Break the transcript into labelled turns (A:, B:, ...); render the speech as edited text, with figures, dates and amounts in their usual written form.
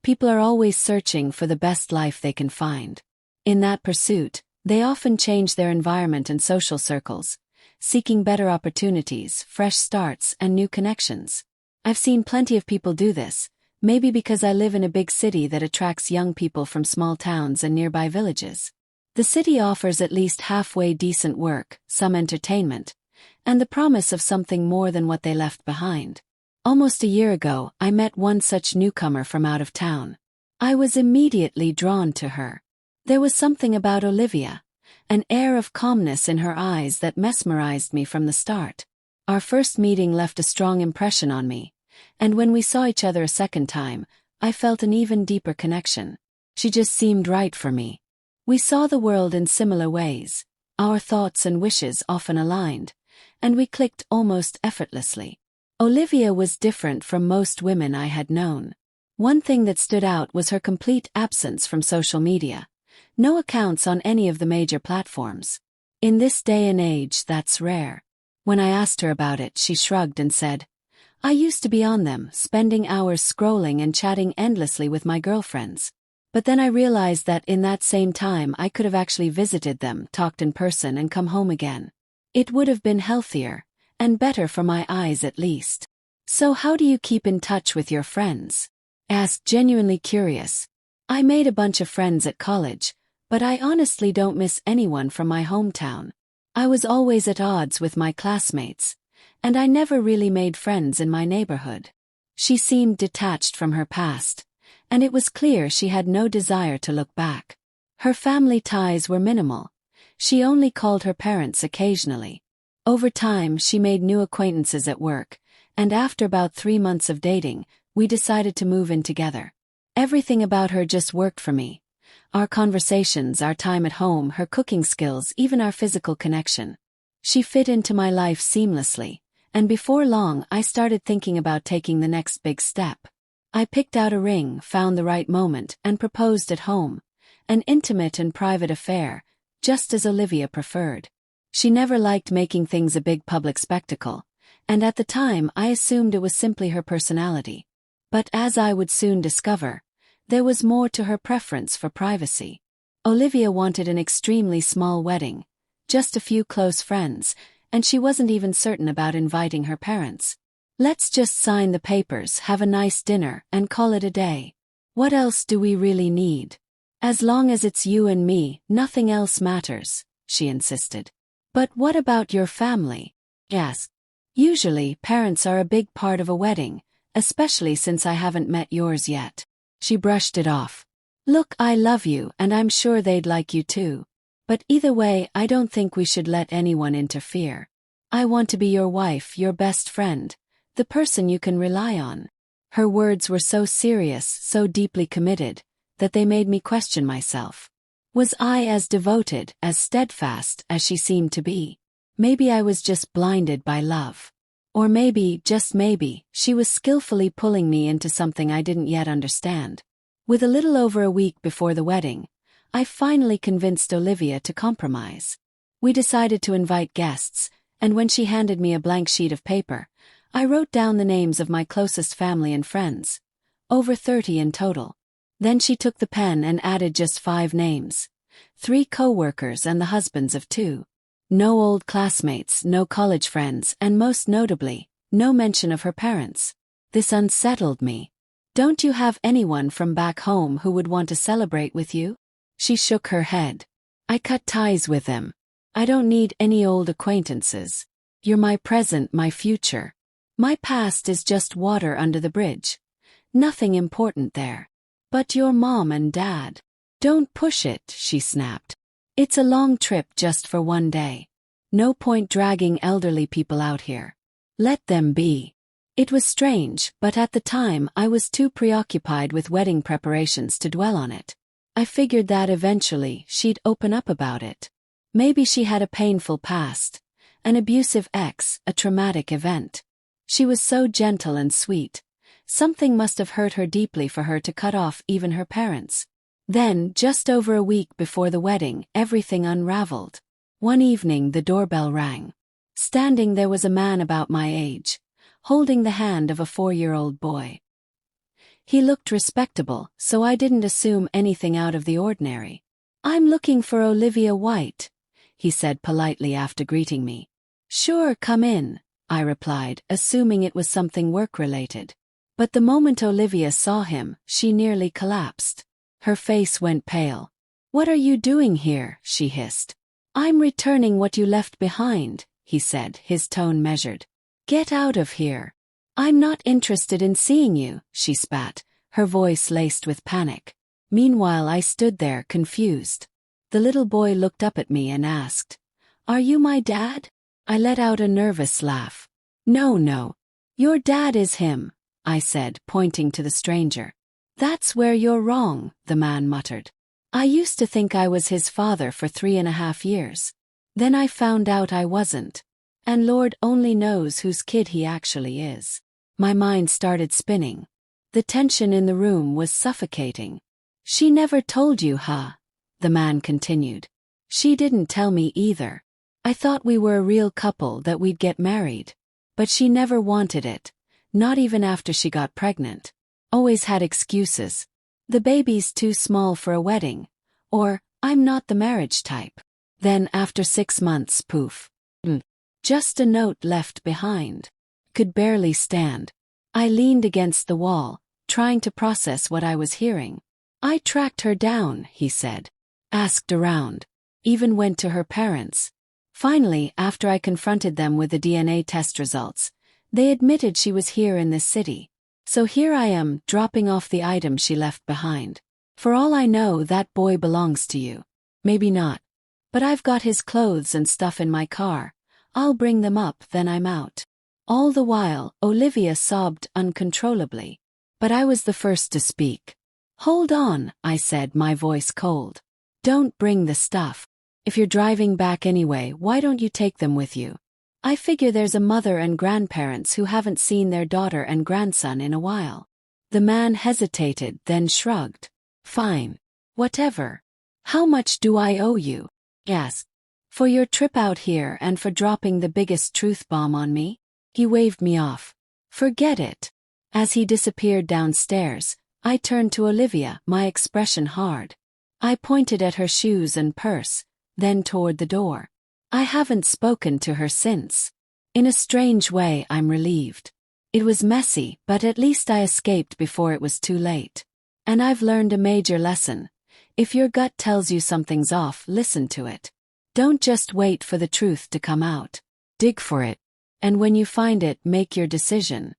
A: People are always searching for the best life they can find. In that pursuit, they often change their environment and social circles, seeking better opportunities, fresh starts, and new connections. I've seen plenty of people do this, maybe because I live in a big city that attracts young people from small towns and nearby villages. The city offers at least halfway decent work, some entertainment, and the promise of something more than what they left behind. Almost a year ago, I met one such newcomer from out of town. I was immediately drawn to her. There was something about Olivia, an air of calmness in her eyes that mesmerized me from the start. Our first meeting left a strong impression on me, and when we saw each other a second time, I felt an even deeper connection. She just seemed right for me. We saw the world in similar ways, our thoughts and wishes often aligned, and we clicked almost effortlessly. Olivia was different from most women I had known. One thing that stood out was her complete absence from social media. No accounts on any of the major platforms. In this day and age, that's rare. When I asked her about it, she shrugged and said, "I used to be on them, spending hours scrolling and chatting endlessly with my girlfriends. But then I realized that in that same time I could have actually visited them, talked in person, and come home again. It would have been healthier, and better for my eyes at least." "So how do you keep in touch with your friends?" asked, genuinely curious. "I made a bunch of friends at college, but I honestly don't miss anyone from my hometown. I was always at odds with my classmates, and I never really made friends in my neighborhood." She seemed detached from her past, and it was clear she had no desire to look back. Her family ties were minimal. She only called her parents occasionally. Over time, she made new acquaintances at work, and after about 3 months of dating, we decided to move in together. Everything about her just worked for me. Our conversations, our time at home, her cooking skills, even our physical connection. She fit into my life seamlessly, and before long I started thinking about taking the next big step. I picked out a ring, found the right moment, and proposed at home. An intimate and private affair, just as Olivia preferred. She never liked making things a big public spectacle, and at the time I assumed it was simply her personality. But as I would soon discover, there was more to her preference for privacy. Olivia wanted an extremely small wedding, just a few close friends, and she wasn't even certain about inviting her parents. "Let's just sign the papers, have a nice dinner, and call it a day. What else do we really need? As long as it's you and me, nothing else matters," she insisted. "But what about your family?" I asked. "Usually, parents are a big part of a wedding, especially since I haven't met yours yet." She brushed it off. "Look, I love you, and I'm sure they'd like you too. But either way, I don't think we should let anyone interfere. I want to be your wife, your best friend, the person you can rely on." Her words were so serious, so deeply committed, that they made me question myself. Was I as devoted, as steadfast as she seemed to be? Maybe I was just blinded by love. Or maybe, just maybe, she was skillfully pulling me into something I didn't yet understand. With a little over a week before the wedding, I finally convinced Olivia to compromise. We decided to invite guests, and when she handed me a blank sheet of paper, I wrote down the names of my closest family and friends. Over 30 in total. Then she took the pen and added just 5 names. 3 co-workers and the husbands of 2. No old classmates, no college friends, and most notably, no mention of her parents. This unsettled me. "Don't you have anyone from back home who would want to celebrate with you?" She shook her head. "I cut ties with them. I don't need any old acquaintances. You're my present, my future. My past is just water under the bridge. Nothing important there. But your mom and dad. Don't push it," she snapped. "It's a long trip just for one day. No point dragging elderly people out here. Let them be." It was strange, but at the time I was too preoccupied with wedding preparations to dwell on it. I figured that eventually she'd open up about it. Maybe she had a painful past, an abusive ex, a traumatic event. She was so gentle and sweet. Something must have hurt her deeply for her to cut off even her parents. Then, just over a week before the wedding, everything unraveled. One evening the doorbell rang. Standing there was a man about my age, holding the hand of a 4-year-old boy. He looked respectable, so I didn't assume anything out of the ordinary. "I'm looking for Olivia White," he said politely after greeting me. "Sure, come in," I replied, assuming it was something work-related. But the moment Olivia saw him, she nearly collapsed. Her face went pale. "What are you doing here?" she hissed. "I'm returning what you left behind," he said, his tone measured. "Get out of here." "I'm not interested in seeing you," she spat, her voice laced with panic. Meanwhile, I stood there, confused. The little boy looked up at me and asked, "Are you my dad?" I let out a nervous laugh. No. Your dad is him," I said, pointing to the stranger. "That's where you're wrong," the man muttered. "I used to think I was his father for 3.5 years. Then I found out I wasn't. And Lord only knows whose kid he actually is." My mind started spinning. The tension in the room was suffocating. "She never told you, huh?" the man continued. "She didn't tell me either. I thought we were a real couple, that we'd get married. But she never wanted it, not even after she got pregnant. Always had excuses. The baby's too small for a wedding, or I'm not the marriage type. Then after 6 months, poof. Just a note left behind. Could barely stand. I leaned against the wall, trying to process what I was hearing. "I tracked her down," he said. "Asked around. Even went to her parents. Finally, after I confronted them with the DNA test results, they admitted she was here in this city. So here I am, dropping off the item she left behind. For all I know, that boy belongs to you. Maybe not. But I've got his clothes and stuff in my car. I'll bring them up, then I'm out." All the while, Olivia sobbed uncontrollably. But I was the first to speak. "Hold on," I said, my voice cold. "Don't bring the stuff. If you're driving back anyway, why don't you take them with you? I figure there's a mother and grandparents who haven't seen their daughter and grandson in a while." The man hesitated, then shrugged. "Fine. Whatever. How much do I owe you?" "Yes. For your trip out here and for dropping the biggest truth bomb on me?" He waved me off. "Forget it." As he disappeared downstairs, I turned to Olivia, my expression hard. I pointed at her shoes and purse, then toward the door. I haven't spoken to her since. In a strange way, I'm relieved. It was messy, but at least I escaped before it was too late. And I've learned a major lesson. If your gut tells you something's off, listen to it. Don't just wait for the truth to come out. Dig for it. And when you find it, make your decision.